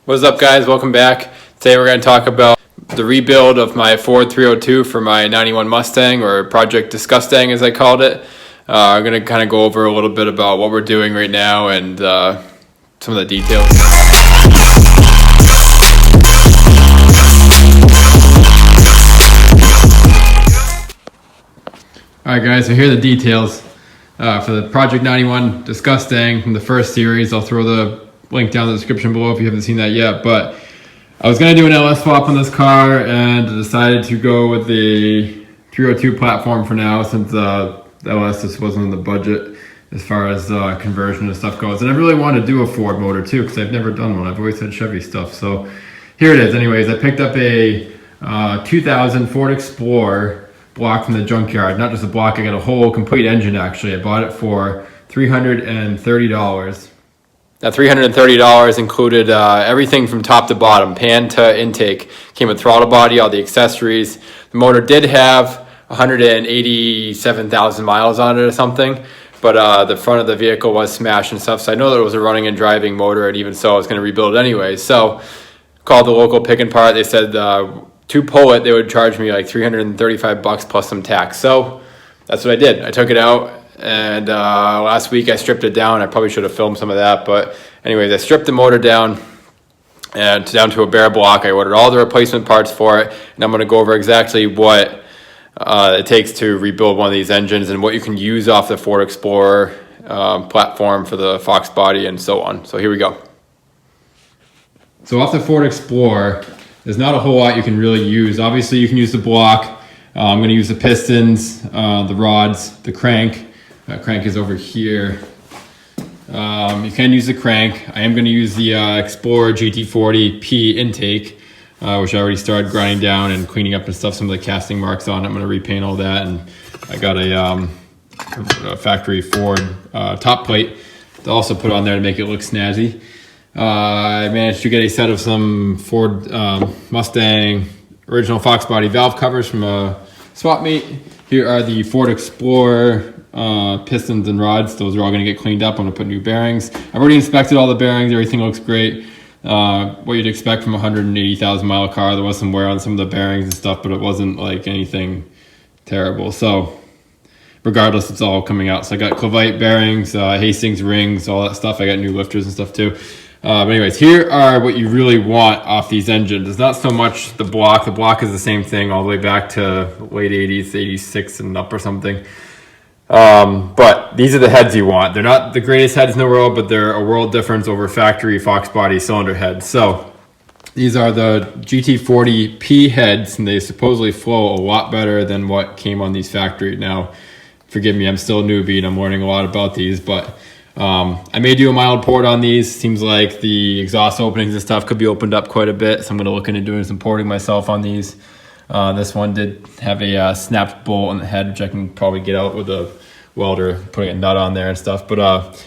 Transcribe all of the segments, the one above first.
What's up, guys? Welcome back. Today we're going to talk about the rebuild of my Ford 302 for my 91 Mustang, or Project Disgusting as I called it. I'm going to kind of go over a little bit about what we're doing right now and some of the details. Alright guys, so here are the details for the Project 91 Disgusting from the first series. I'll throw the link down in the description below if you haven't seen that yet, but I was going to do an LS swap on this car and decided to go with the 302 platform for now, since the LS just wasn't in the budget as far as conversion and stuff goes. And I really wanted to do a Ford motor too, because I've never done one. I've always had Chevy stuff. So here it is. Anyways, I picked up a 2000 Ford Explorer block from the junkyard. Not just a block, I got a whole complete engine actually. I bought it for $330. That $330 included everything from top to bottom, pan to intake. Came with throttle body, all the accessories. The motor did have 187,000 miles on it or something, but the front of the vehicle was smashed and stuff, so I know that it was a running and driving motor, and even so I was going to rebuild it anyway. So called the local pick and part. They said to pull it they would charge me like $335 plus some tax. So that's what I did. I took it out, and last week I stripped it down. I probably should have filmed some of that, but anyways, I stripped the motor down and down to a bare block. I ordered all the replacement parts for it, and I'm going to go over exactly what it takes to rebuild one of these engines and what you can use off the Ford Explorer platform for the Fox body and so on. So here we go. So off the Ford Explorer, there's not a whole lot you can really use. Obviously you can use the block. I'm going to use the pistons, the rods, the crank. That crank is over here. You can use the crank. I am going to use the Explorer GT40P intake, which I already started grinding down and cleaning up and stuff, some of the casting marks on it. I'm going to repaint all that, and I got a factory Ford top plate to also put on there to make it look snazzy. I managed to get a set of some Ford Mustang original Fox body valve covers from a swap meet. Here are the Ford Explorer pistons and rods. Those are all going to get cleaned up. I'm going to put new bearings. I've already inspected all the bearings. Everything looks great. What you'd expect from a 180,000 mile car. There was some wear on some of the bearings and stuff, but it wasn't like anything terrible. So regardless, it's all coming out. So I got Clevite bearings, Hastings rings, all that stuff. I got new lifters and stuff too. But anyways, here are what you really want off these engines. It's not so much the block. The block is the same thing all the way back to late 80s, 86 and up or something. But these are the heads you want. They're not the greatest heads in the world, but they're a world difference over factory Fox body cylinder heads. So these are the GT40P heads, and they supposedly flow a lot better than what came on these factory. Now, forgive me, I'm still a newbie and I'm learning a lot about these, but I may do a mild port on these. Seems like the exhaust openings and stuff could be opened up quite a bit, so I'm going to look into doing some porting myself on these. This one did have a snapped bolt on the head, which I can probably get out with a welder, putting a nut on there and stuff. But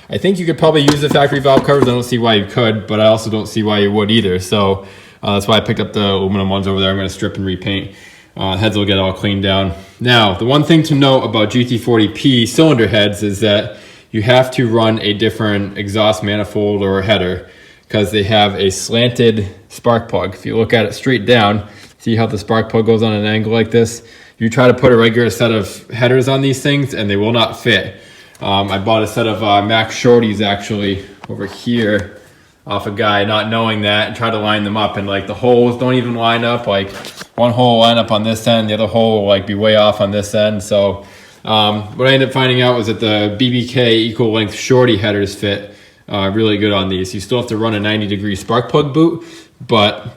I think you could probably use the factory valve covers. I don't see why you could, but I also don't see why you would either. So that's why I picked up the aluminum ones over there. I'm going to strip and repaint. Heads will get all cleaned down. Now, the one thing to note about GT40P cylinder heads is that you have to run a different exhaust manifold or header, because they have a slanted spark plug. If you look at it straight down, see how the spark plug goes on an angle like this? You try to put a regular set of headers on these things and they will not fit. I bought a set of Max Shorties actually over here off a guy, not knowing that, and tried to line them up, and like the holes don't even line up. Like one hole will line up on this end, the other hole will like be way off on this end. So what I ended up finding out was that the Bbk equal length shorty headers fit really good on these. You still have to run a 90-degree spark plug boot, but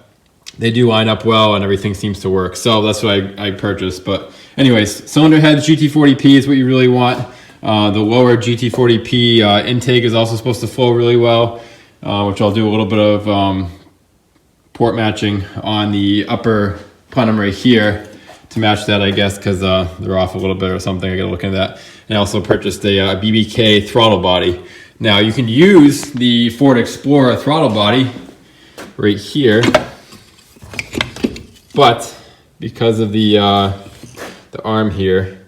they do line up well and everything seems to work. So that's what I purchased. But anyways, cylinder heads, GT40P is what you really want. The lower GT40P intake is also supposed to flow really well, which I'll do a little bit of port matching on the upper plenum right here to match that, I guess, because they're off a little bit or something. I gotta look into that. And I also purchased a Bbk Throttle Body. Now you can use the Ford Explorer throttle body right here, but because of the arm here,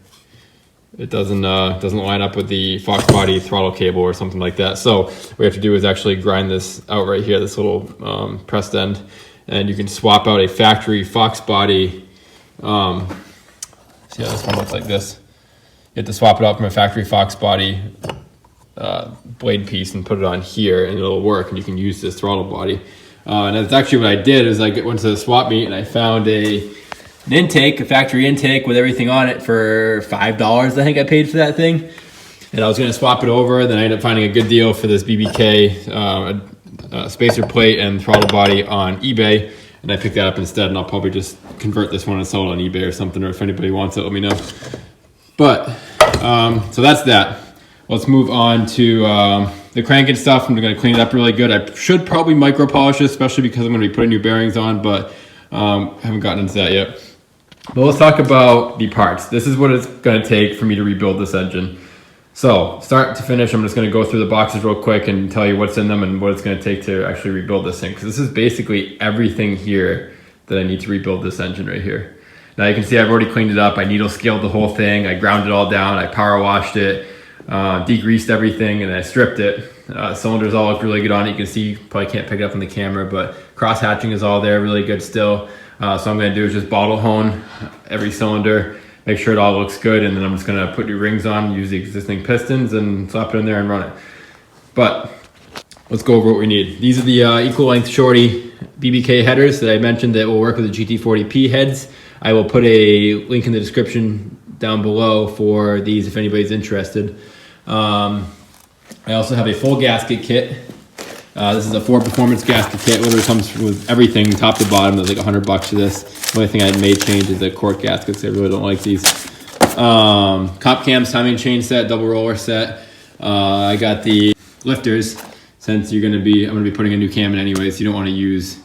it doesn't line up with the Fox body throttle cable or something like that. So what we have to do is actually grind this out right here, this little pressed end, and you can swap out a factory Fox body. See how this one looks like this. You have to swap it out from a factory Fox body blade piece and put it on here, and it'll work, and you can use this throttle body. And that's actually what I did. Is I went to the swap meet and I found an intake, a factory intake with everything on it for $5. I think I paid for that thing, and I was going to swap it over. Then I ended up finding a good deal for this BBK spacer plate and throttle body on eBay, and I picked that up instead. And I'll probably just convert this one and sell it on eBay or something, or if anybody wants it, let me know. But so that's that. Let's move on to the cranking stuff. I'm going to clean it up really good. I should probably micro polish this, especially because I'm going to be putting new bearings on, but haven't gotten into that yet. But let's talk about the parts. This is what it's going to take for me to rebuild this engine. So start to finish, I'm just going to go through the boxes real quick and tell you what's in them and what it's going to take to actually rebuild this thing. Because this is basically everything here that I need to rebuild this engine right here. Now you can see I've already cleaned it up. I needle scaled the whole thing. I ground it all down. I power washed it. Degreased everything, and I stripped it. Cylinders all look really good on it. You can see, probably can't pick it up on the camera, but cross hatching is all there, really good still. So what I'm going to do is just bottle hone every cylinder, make sure it all looks good, and then I'm just going to put new rings on, use the existing pistons, and slap it in there and run it. But let's go over what we need. These are the equal length shorty BBK headers that I mentioned that will work with the GT40P heads. I will put a link in the description down below for these if anybody's interested. I also have a full gasket kit. This is a Ford Performance gasket kit. Literally comes with everything top to bottom. There's like $100 for this. The only thing I made change is the cork gaskets. I really don't like these. Cop cams, timing chain set, double roller set. I got the lifters, since I'm gonna be putting a new cam in anyways. You don't want to use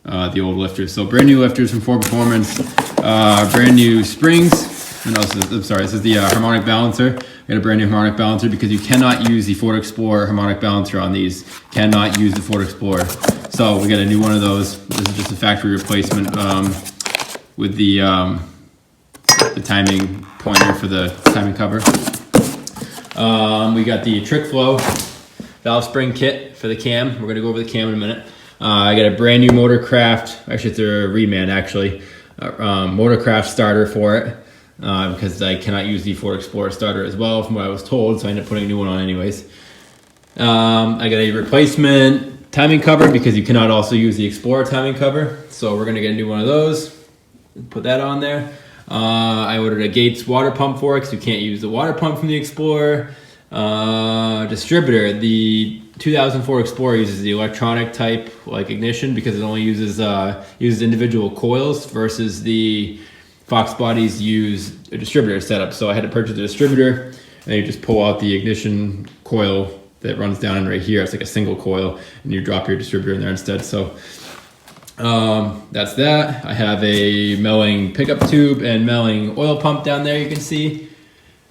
the old lifters. So brand new lifters from Ford Performance. Brand new springs. No, this is the harmonic balancer. I got a brand new harmonic balancer because you cannot use the Ford Explorer harmonic balancer on these. Cannot use the Ford Explorer. So we got a new one of those. This is just a factory replacement with the timing pointer for the timing cover. We got the Trick Flow valve spring kit for the cam. We're gonna go over the cam in a minute. I got a brand new Motorcraft, actually it's a Reman actually, Motorcraft starter for it. Because I cannot use the Ford Explorer starter as well from what I was told, so I ended up putting a new one on anyways. I got a replacement timing cover because you cannot also use the Explorer timing cover, so we're gonna get a new one of those, put that on there. I ordered a Gates water pump for it because you can't use the water pump from the Explorer. Distributor, the 2004 Explorer uses the electronic type like ignition because it only uses individual coils versus the Fox bodies use a distributor setup. So I had to purchase a distributor, and you just pull out the ignition coil that runs down in right here. It's like a single coil, and you drop your distributor in there instead. So that's that. I have a Melling pickup tube and Melling oil pump down there, you can see.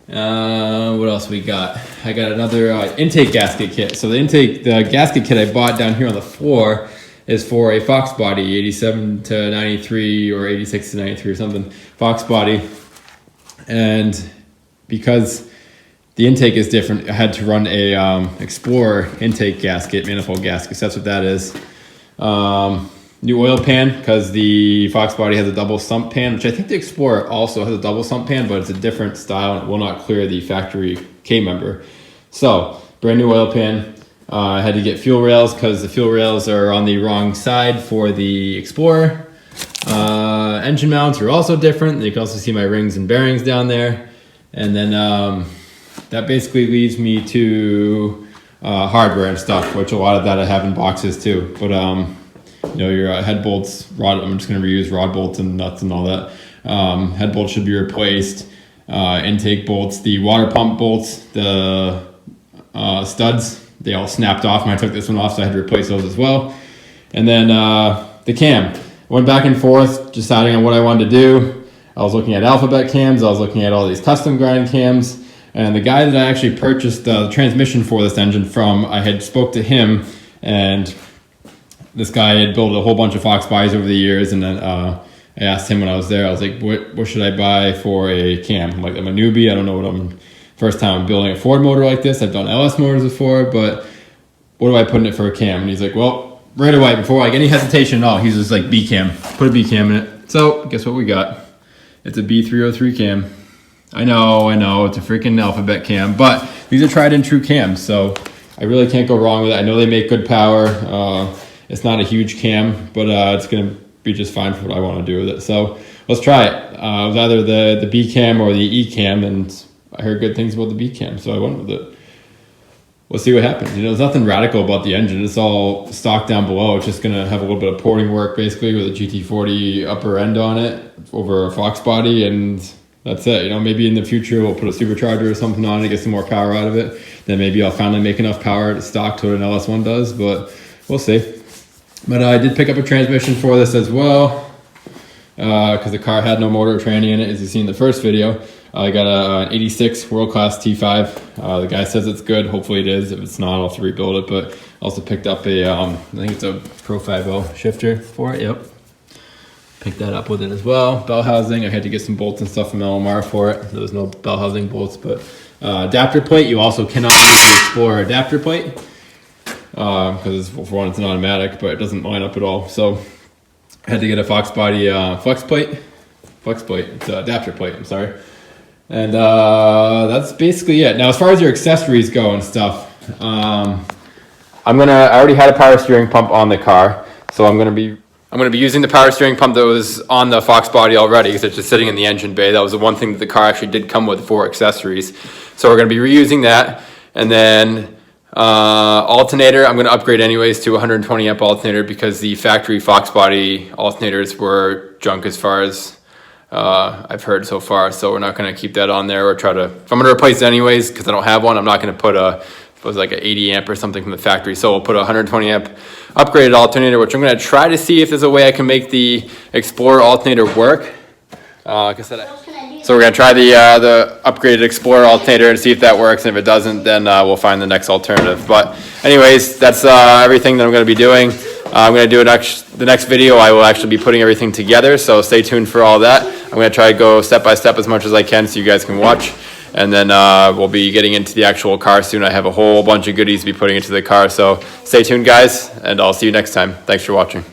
What else we got? I got another intake gasket kit. So the gasket kit I bought down here on the floor is for a Fox body, 87 to 93 or 86 to 93 or something, Fox body. And because the intake is different, I had to run a Explorer intake gasket, manifold gasket, so that's what that is. New oil pan, because the Fox body has a double sump pan, which I think the Explorer also has a double sump pan, but it's a different style and it will not clear the factory K-member. So, brand new oil pan. I had to get fuel rails because the fuel rails are on the wrong side for the Explorer. Engine mounts are also different. You can also see my rings and bearings down there. And then that basically leads me to hardware and stuff, which a lot of that I have in boxes too. But you know, your head bolts, rod, I'm just going to reuse rod bolts and nuts and all that. Head bolts should be replaced. Intake bolts, the water pump bolts, the studs, they all snapped off when I took this one off, so I had to replace those as well. And then the cam. I went back and forth deciding on what I wanted to do. I was looking at Alphabet cams, I was looking at all these custom grind cams, and the guy that I actually purchased the transmission for this engine from, I had spoke to him, and this guy had built a whole bunch of Fox bodies over the years, and then I asked him when I was there, I was like, what should I buy for a cam? I'm like, I'm a newbie, I don't know what I'm First time I'm building a Ford motor like this. I've done LS motors before, but what do I put in it for a cam? And he's like, well, right away, before like any hesitation at all, he's just like, B cam, put a B cam in it. So guess what we got? It's a B303 cam. I know, it's a freaking alphabet cam, but these are tried and true cams, so I really can't go wrong with it. I know they make good power. It's not a huge cam, but it's gonna be just fine for what I want to do with it. So let's try it. It was either the B cam or the E cam, and I heard good things about the B cam, so I went with it. We'll see what happens. You know, there's nothing radical about the engine. It's all stock down below. It's just gonna have a little bit of porting work basically with a GT40 upper end on it over a Fox body, and that's it. You know, maybe in the future we'll put a supercharger or something on it, get some more power out of it. Then maybe I'll finally make enough power to stock to what an LS1 does, but we'll see. But I did pick up a transmission for this as well, because the car had no motor or tranny in it, as you see in the first video. I got an 86 world-class T5. The guy says it's good. Hopefully it is. If it's not, I'll have to rebuild it. But also picked up a, I think it's a Pro 50 shifter for it. Yep. Picked that up with it as well. Bellhousing. I had to get some bolts and stuff from LMR for it. There was no Bellhousing bolts, but adapter plate. You also cannot use the Explorer adapter plate because for one, it's an automatic, but it doesn't line up at all. So I had to get a Fox body flex plate. It's an adapter plate. I'm sorry. And that's basically it. Now, as far as your accessories go and stuff, I already had a power steering pump on the car, so I'm gonna be using the power steering pump that was on the Fox body already, because it's just sitting in the engine bay. That was the one thing that the car actually did come with for accessories. So we're gonna be reusing that, and then alternator, I'm gonna upgrade anyways to 120 amp alternator because the factory Fox body alternators were junk as far as I've heard so far, so we're not going to keep that on there or try to, if I'm going to replace it anyways because I don't have one, I'm not going to put it was like an 80 amp or something from the factory, so we'll put a 120 amp upgraded alternator, which I'm going to try to see if there's a way I can make the Explorer alternator work. Like I said, so we're going to try the upgraded Explorer alternator and see if that works, and if it doesn't, then we'll find the next alternative. But anyways, that's everything that I'm going to be doing. I'm going to do the next video. I will actually be putting everything together, so stay tuned for all that. I'm going to try to go step by step as much as I can so you guys can watch, and then we'll be getting into the actual car soon. I have a whole bunch of goodies to be putting into the car, so stay tuned, guys, and I'll see you next time. Thanks for watching.